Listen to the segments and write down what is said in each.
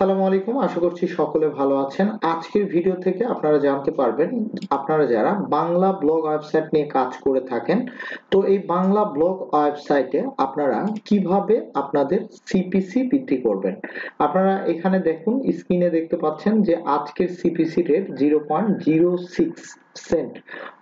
আসসালামু আলাইকুম। আশা করছি সকলে ভালো আছেন। আজকের ভিডিও থেকে আপনারা জানতে পারবেন, আপনারা যারা বাংলা ব্লগ ওয়েবসাইট নিয়ে কাজ করে থাকেন, তো এই বাংলা ব্লগ ওয়েবসাইটে আপনারা কিভাবে আপনাদের সিপিসি বৃদ্ধি করবেন। আপনারা এখানে দেখুন, স্ক্রিনে দেখতে পাচ্ছেন যে আজকের সিপিসি রেট 0.06 সেন্ট।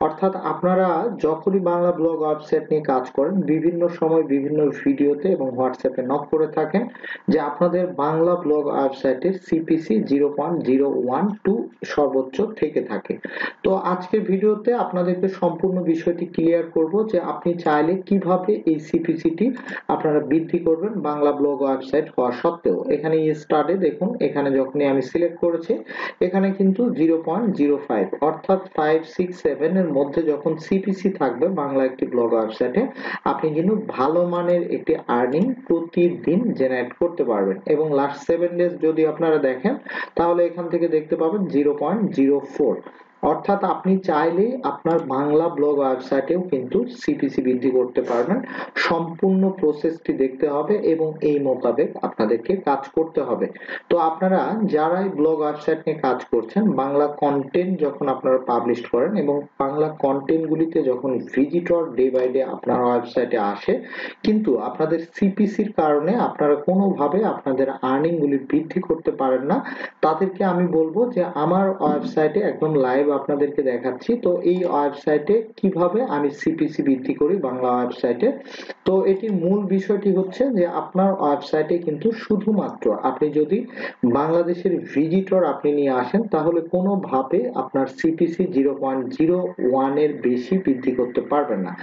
অর্থাৎ আপনারা যখনই বাংলা ব্লগ ওয়েবসাইট নিয়ে কাজ করেন, বিভিন্ন সময় বিভিন্ন ভিডিওতে এবং হোয়াটসঅ্যাপে নক করে থাকেন যে আপনাদের বাংলা ব্লগ ওয়েবসাইটের সিপিসি 0.012 সর্বোচ্চ থেকে থাকে। তো আজকের ভিডিওতে আপনাদেরকে সম্পূর্ণ বিষয়টি ক্লিয়ার করব যে আপনি চাইলে কিভাবে এই সিপিসিটি আপনারা বৃদ্ধি করবেন বাংলা ব্লগ ওয়েবসাইট হওয়া সত্ত্বেও। এখানে স্টার্টে দেখুন, এখানে যখনই আমি সিলেক্ট করেছি এখানে কিন্তু 0.05 অর্থাৎ 567 এর মধ্যে যখন সিপিসি থাকবে বাংলা একটি ব্লগ ওয়েবসাইটে, আপনি কিন্তু ভালো মানের একটি আর্নিং প্রতিদিন জেনারেট করতে পারবেন। এবং লাস্ট 7 ডেজ যদি আপনারা দেখেন তাহলে এখান থেকে দেখতে পাবেন 0.04। অর্থাৎ আপনি চাইলেই আপনার বাংলা ব্লগ ওয়েবসাইটেও কিন্তু সিপিসি বৃদ্ধি করতে পারবেন। সম্পূর্ণ প্রসেসটি দেখতে হবে এবং এই মোতাবেক আপনাদেরকে কাজ করতে হবে। তো আপনারা যারাই ব্লগ ওয়েবসাইট নিয়ে কাজ করছেন, বাংলা কন্টেন্ট যখন আপনারা পাবলিশ করেন এবং বাংলা কন্টেন্ট গুলিতে যখন ভিজিটর ডে বাই ডে আপনার ওয়েবসাইটে আসে, কিন্তু আপনাদের সিপিসির কারণে আপনারা কোনোভাবে আপনাদের আর্নিং গুলি বৃদ্ধি করতে পারেন না, তাদেরকে আমি বলবো যে আমার ওয়েবসাইটে একদম লাইভ আপনাদেরকে দেখাচ্ছি। তো এই ওয়েবসাইটে কিভাবে আমি সিপিসি বৃদ্ধি করি বাংলা ওয়েবসাইটে। তো এটির মূল বিষয়টি হচ্ছে যে আপনার ওয়েবসাইটে কিন্তু শুধুমাত্র আপনি যদি বাংলাদেশের ভিজিটর আপনি নিয়ে আসেন তাহলে কোনোভাবে আপনার সিপিসি 0.01 এর বেশি বৃদ্ধি করতে পারবেন না।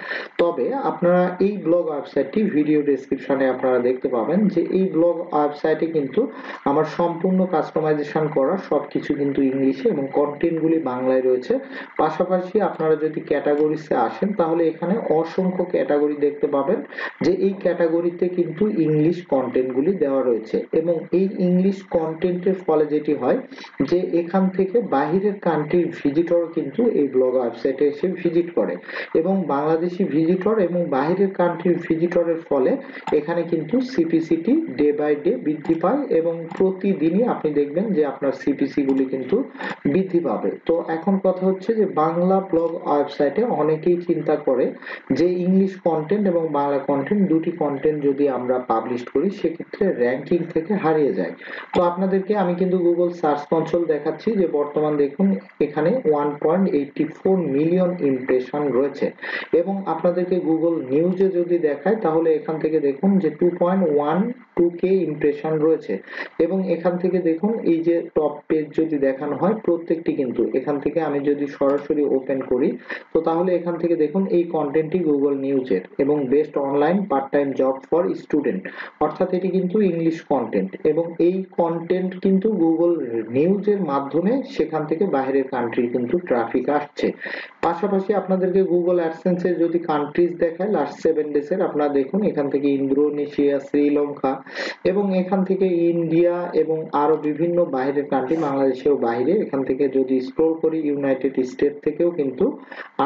তবে আপনারা এই ব্লগ ওয়েবসাইটটি ভিডিও ডেসক্রিপশনে আপনারা দেখতে পাবেন যে এই ব্লগ ওয়েবসাইটে কিন্তু আমার সম্পূর্ণ কাস্টমাইজেশন করা সবকিছু কিন্তু ইংলিশে এবং কন্টেন্টগুলি বাংলায় রয়েছে। পাশাপাশি আপনারা যদি ক্যাটাগরিসে আসেন তাহলে এখানে অসংখ্য ক্যাটাগরি দেখতে পাবেন যে এই ক্যাটাগরিতে কিন্তু ইংলিশ কন্টেন্টগুলি দেওয়া রয়েছে। এবং এই ইংলিশ কন্টেন্টের ফলে যেটি হয় যে এখান থেকে বাহিরের কান্ট্রির ভিজিটর কিন্তু এই ব্লগ ওয়েবসাইটে এসে ভিজিট করে এবং বাংলাদেশি ভিজিটর এবং বাহিরের কান্ট্রির ভিজিটরের ফলে এখানে কিন্তু সিপিসিটি ডে বাই ডে বৃদ্ধি পায় এবং প্রতিদিনই আপনি দেখবেন যে আপনার সিপিসি গুলি কিন্তু বৃদ্ধি পাবে। তো এখন কথা হচ্ছে যে বাংলা ব্লগ ওয়েবসাইটে অনেকেই চিন্তা করে যে ইংলিশ কন্টেন্ট এবং বাংলা কন্টেন্ট দুটি কন্টেন্ট যদি আমরা পাবলিশ করি সেক্ষেত্রে র‍্যাঙ্কিং থেকে হারিয়ে যায়। তো আপনাদেরকে আমি কিন্তু গুগল সার্চ কনসোল দেখাচ্ছি যে বর্তমান দেখুন এখানে 1.84 মিলিয়ন ইমপ্রেশন রয়েছে এবং আপনাদেরকে গুগল নিউজে যদি দেখায় তাহলে এখান থেকে দেখুন যে 2.12k ইমপ্রেশন রয়েছে এবং এখান থেকে দেখুন এই যে টপ পেজ যদি দেখানো হয় প্রত্যেকটি কিন্তু এখান থেকে আমি যদি সরাসরি ওপেন করি তো তাহলে এখান থেকে দেখুন এই কন্টেন্টটি গুগল নিউজের এবং best online part time job for student, অর্থাৎ এটি কিন্তু ইংলিশ কন্টেন্ট এবং এই কন্টেন্ট কিন্তু গুগল নিউজের মাধ্যমে সেখান থেকে বাইরের কান্ট্রি কিন্তু ট্রাফিক আসছে। পাশাপাশি আপনাদেরকে গুগল অ্যাডসেন্স এর যদি কান্ট্রিজ দেখায় লাস্ট 7 ডেজ এর, আপনারা দেখুন এখান থেকে ইন্দোনেশিয়া, শ্রীলঙ্কা এবং এখান থেকে ইন্ডিয়া এবং আরো বিভিন্ন বাইরের কান্ট্রি, বাংলাদেশেও বাইরে, এখান থেকে যদি স্ক্রল করি ইউনাইটেড স্টেট থেকেও কিন্তু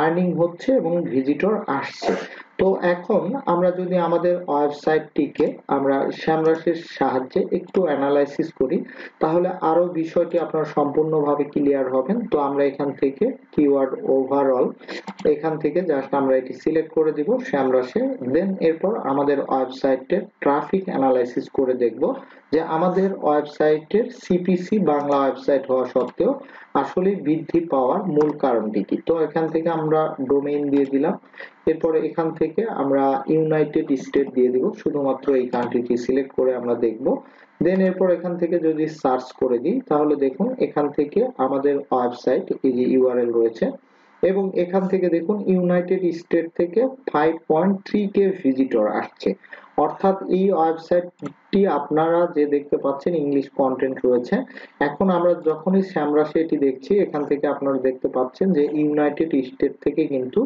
আর্নিং হচ্ছে এবং ভিজিটর আসছে। তো এখন আমরা যদি আমাদের ওয়েবসাইটটিকে আমরা স্যামরাশের সাহায্যে একটু অ্যানালাইসিস করি তাহলে আরো বিষয়টি আপনারা সম্পূর্ণভাবে ক্লিয়ার হবেন। তো আমরা এখান থেকে কিওয়ার্ড ওভারঅল এখান থেকে জাস্ট আমরা এটি সিলেক্ট করে দিব স্যামরাশে, দেন এরপর আমাদের ওয়েবসাইটের ট্রাফিক অ্যানালাইসিস করে দেখব যে আমাদের ওয়েবসাইটের সিপিসি বাংলা ওয়েবসাইট হওয়া সত্ত্বেও আসলে বৃদ্ধি পাওয়ার মূল কারণটি কি। তো এখান থেকে আমরা ডোমেইন দিয়ে দিলাম, এরপরে এখান থেকে আমরা ইউনাইটেড স্টেট দিয়ে দিব, শুধুমাত্র এই কান্ট্রিটি সিলেক্ট করে আমরা দেখব। দেন এরপর এখান থেকে যদি সার্চ করে দিই তাহলে দেখুন এখান থেকে আমাদের ওয়েবসাইট এই যে ইউআরএল রয়েছে এবং এখান থেকে দেখুন ইউনাইটেড স্টেট থেকে 5.3k ভিজিটর আসছে। অর্থাৎ এই ওয়েবসাইটটি আপনারা যে দেখতে পাচ্ছেন ইংলিশ কন্টেন্ট রয়েছে। এখন আমরা যখনই স্যামরাশে এটি দেখছি এখান থেকে আপনারা দেখতে পাচ্ছেন যে ইউনাইটেড স্টেট থেকে কিন্তু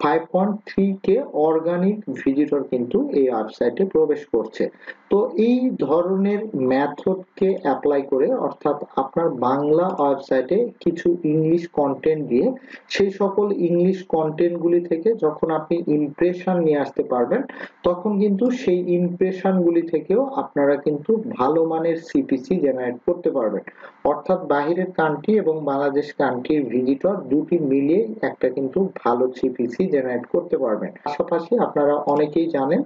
5.3K অর্গানিক ভিজিটর কিন্তু এই ওয়েবসাইটে প্রবেশ করছে। তো এই ধরনের মেথডকে অ্যাপ্লাই করে, অর্থাৎ আপনার বাংলা ওয়েবসাইটে কিছু ইংলিশ কন্টেন্ট দিয়ে সেই সকল ইংলিশ কন্টেন্টগুলি থেকে যখন আপনি ইমপ্রেশন নিয়ে আসতে পারবেন, তখন কিন্তু সেই ইমপ্রেশনগুলি থেকেও আপনারা কিন্তু ভালো মানের সিপিসি জেনারেট করতে পারবেন। অর্থাৎ বাহিরের কান্ট্রি এবং বাংলাদেশ কান্ট্রির ভিজিটর দুটি মিলিয়ে একটা কিন্তু ভালো সিপিসি জেনারেট করতে পারবেন। পাশাপাশি আপনারা অনেকেই জানেন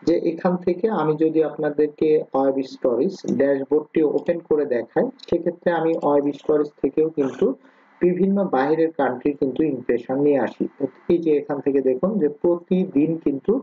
যে এখান থেকে আমি যদি আপনাদেরকে ওয়েব স্টোরিজ ড্যাশবোর্ডটি ওপেন করে দেখাই, সেক্ষেত্রে আমি ওয়েব স্টোরিজ থেকেও কিন্তু বিভিন্ন বাইরের কান্ট্রি কিন্তু ইমপ্রেশন নিয়ে আসি। এই যে এখান থেকে দেখুন যে প্রতিদিন কিন্তু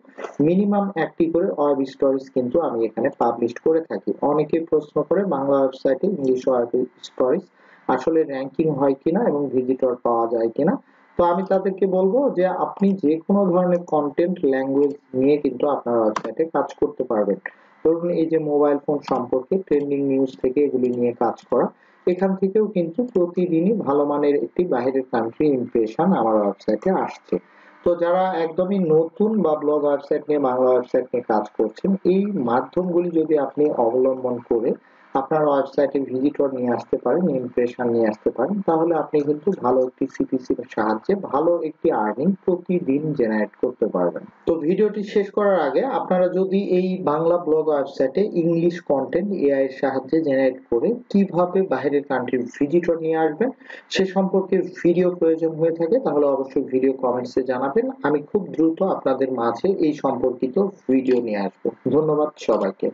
মিনিমাম একটি করে ওয়েব স্টোরিজ কিন্তু আমি এখানে পাবলিশ করে থাকি। অনেকে প্রশ্ন করে বাংলা ওয়েবসাইটে ইংলিশ ওয়েব স্টোরিজ আসলে র‍্যাঙ্কিং হয় কিনা এবং ভিজিটর পাওয়া যায় কিনা। তো আমি তাদেরকে বলবো যে আপনি যে কোনো ধরনের কন্টেন্ট ল্যাঙ্গুয়েজ নিয়ে কিন্তু আপনার ওয়েবসাইটে কাজ করতে পারবেন। ধরুন এই যে মোবাইল ফোন সম্পর্কে ট্রেন্ডিং নিউজ থেকে এগুলি নিয়ে কাজ করা, এখান থেকেও কিন্তু প্রতিদিনই ভালো মানের একটি বাইরের কান্ট্রি ইমপ্রেশন আমার ওয়েবসাইটে আসছে। তো যারা একদমই নতুন বা ব্লগ ওয়েবসাইট নিয়ে বাংলা ওয়েবসাইট নিয়ে কাজ করছেন, এই মাধ্যমগুলি যদি আপনি অবলম্বন করে আপনার ওয়েবসাইটে ভিজিটর নিয়ে আসতে পারেন, ইমপ্রেশন নিয়ে আসতে পারেন, তাহলে আপনি কিন্তু ভালো একটি সিপিসির সাহায্যে ভালো একটি আর্নিং প্রতিদিন জেনারেট করতে পারবেন। তো ভিডিওটি শেষ করার আগে আপনারা যদি এই বাংলা ব্লগ ওয়েবসাইটে ইংলিশ কন্টেন্ট এআই এর সাহায্যে জেনারেট করে কিভাবে বাইরের কান্ট্রির ভিজিটর নিয়ে আসবেন সে সম্পর্কে ভিডিও প্রয়োজন হয়ে থাকে, তাহলে অবশ্যই ভিডিও কমেন্টসে জানাবেন। আমি খুব দ্রুত আপনাদের মাঝে এই সম্পর্কিত ভিডিও নিয়ে আসবো। ধন্যবাদ সবাইকে।